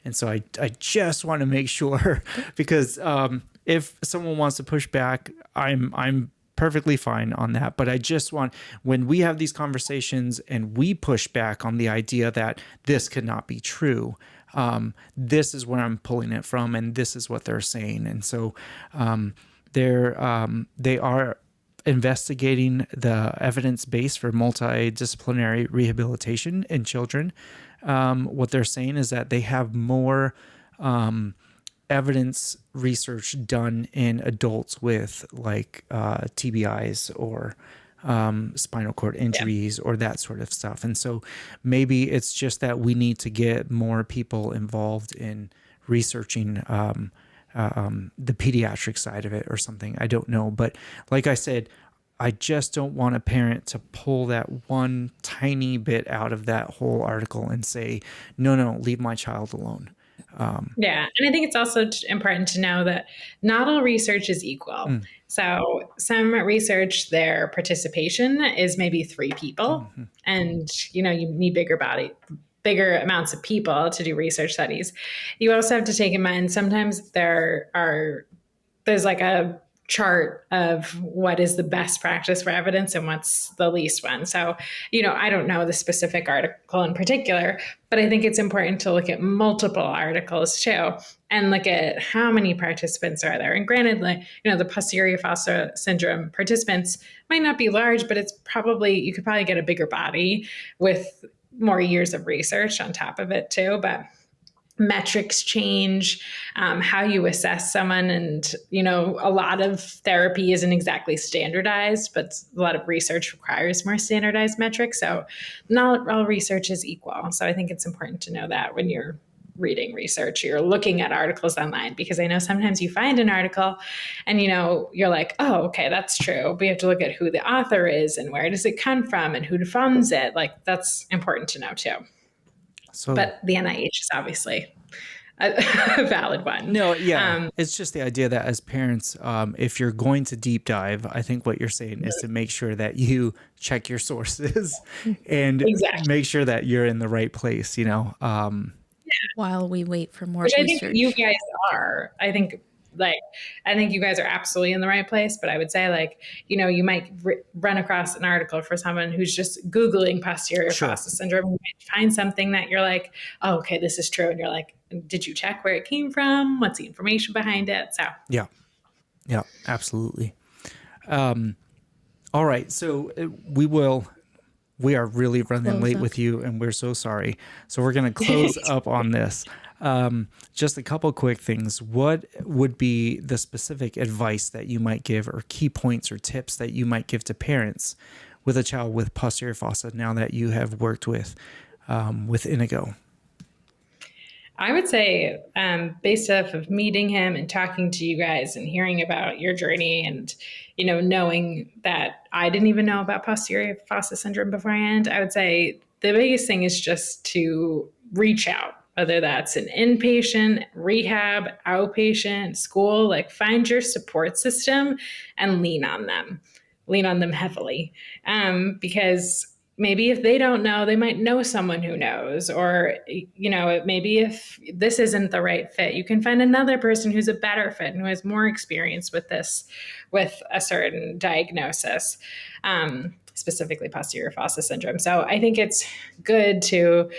And so I just want to make sure, because if someone wants to push back, I'm perfectly fine on that. But I just want, when we have these conversations and we push back on the idea that this cannot be true, this is where I'm pulling it from, and this is what they're saying. And so they are investigating the evidence base for multidisciplinary rehabilitation in children. What they're saying is that they have more evidence research done in adults with like TBIs or spinal cord injuries or that sort of stuff. And so maybe it's just that we need to get more people involved in researching the pediatric side of it or something. I don't know. But like I said, I just don't want a parent to pull that one tiny bit out of that whole article and say, no, leave my child alone. Yeah. And I think it's also important to know that not all research is equal. So some research, their participation is maybe 3 people, and, you need bigger amounts of people to do research studies. You also have to take in mind, sometimes there's like a chart of what is the best practice for evidence and what's the least one. So, I don't know the specific article in particular, but I think it's important to look at multiple articles too, and look at how many participants are there. And granted, the posterior fossa syndrome participants might not be large, but you could probably get a bigger body with more years of research on top of it too. But metrics change, how you assess someone. And, a lot of therapy isn't exactly standardized, but a lot of research requires more standardized metrics. So not all research is equal. So I think it's important to know that when you're reading research, you're looking at articles online, because I know sometimes you find an article and, you're like, oh, okay, that's true. But you have to look at who the author is and where does it come from and who funds it. Like, that's important to know too. But the NIH is obviously a valid one. No, yeah. It's just the idea that as parents, if you're going to deep dive, I think what you're saying is to make sure that you check your sources and make sure that you're in the right place, While we wait for more Which research. I think you guys are. I think you guys are absolutely in the right place, but I would say you might run across an article for someone who's just Googling posterior fossa syndrome. You might find something that you're like, oh, okay, this is true. And you're like, did you check where it came from? What's the information behind it? So yeah, absolutely. All right. So we are really running late with you, and we're so sorry. So we're going to close up on this. Just a couple quick things. What would be the specific advice that you might give, or key points or tips that you might give to parents with a child with posterior fossa now that you have worked with Inigo? I would say, based off of meeting him and talking to you guys and hearing about your journey and, knowing that I didn't even know about posterior fossa syndrome beforehand, I would say the biggest thing is just to reach out, whether that's an inpatient, rehab, outpatient, school, find your support system and lean on them heavily. Because maybe if they don't know, they might know someone who knows, or, maybe if this isn't the right fit, you can find another person who's a better fit and who has more experience with this, with a certain diagnosis, specifically posterior fossa syndrome. So I think it's good to,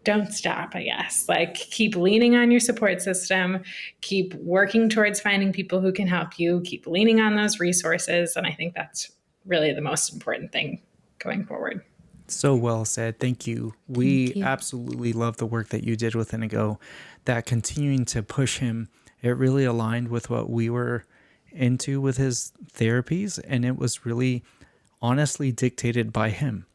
don't stop, I guess. Keep leaning on your support system, keep working towards finding people who can help you, keep leaning on those resources. And I think that's really the most important thing going forward. So well said. Thank you. We absolutely love the work that you did with Inigo, that continuing to push him. It really aligned with what we were into with his therapies, and it was really honestly dictated by him.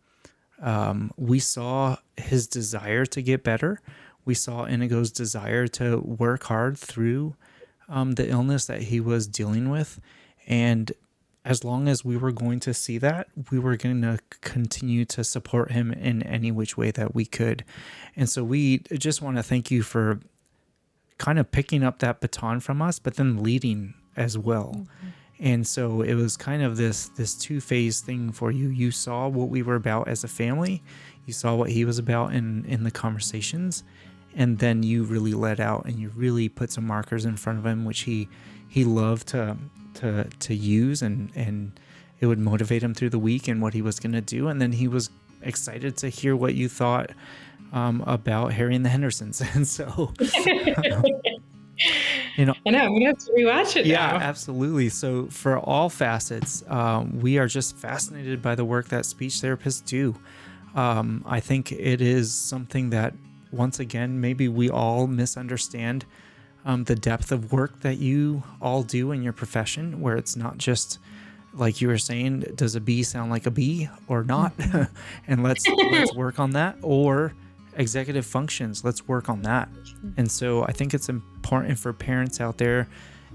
We saw his desire to get better. We saw Inigo's desire to work hard through the illness that he was dealing with. And as long as we were going to see that, we were going to continue to support him in any which way that we could. And so we just want to thank you for kind of picking up that baton from us, but then leading as well. Mm-hmm. And so it was kind of this two-phase thing for you. You saw what we were about as a family. You saw what he was about in the conversations. And then you really let out and you really put some markers in front of him, which he loved to use, and it would motivate him through the week and what he was going to do. And then he was excited to hear what you thought about Harry and the Hendersons. And so, I know, I'm going to have to rewatch it now. Yeah, absolutely. So for all facets, we are just fascinated by the work that speech therapists do. I think it is something that, once again, maybe we all misunderstand the depth of work that you all do in your profession, where it's not just like you were saying, does a bee sound like a bee or not? And let's work on that. Or executive functions, let's work on that. And so I think it's important for parents out there,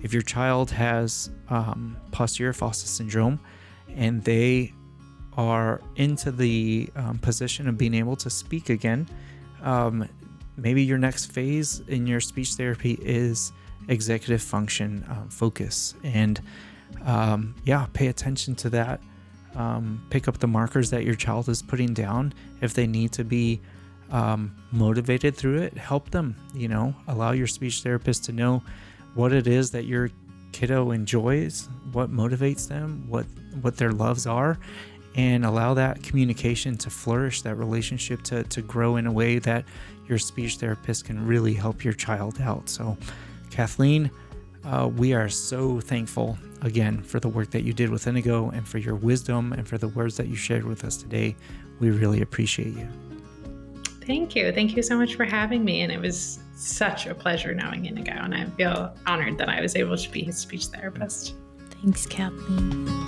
if your child has posterior fossa syndrome and they are into the position of being able to speak again, maybe your next phase in your speech therapy is executive function focus. And pay attention to that. Pick up the markers that your child is putting down. If they need to be motivated through it, help them, allow your speech therapist to know what it is that your kiddo enjoys, what motivates them, what their loves are, and allow that communication to flourish, that relationship to grow in a way that your speech therapist can really help your child out. So, Kathleen, we are so thankful again for the work that you did with Inigo and for your wisdom and for the words that you shared with us today. We really appreciate you. Thank you. Thank you so much for having me. And it was such a pleasure knowing Inigo, and I feel honored that I was able to be his speech therapist. Thanks, Kathleen.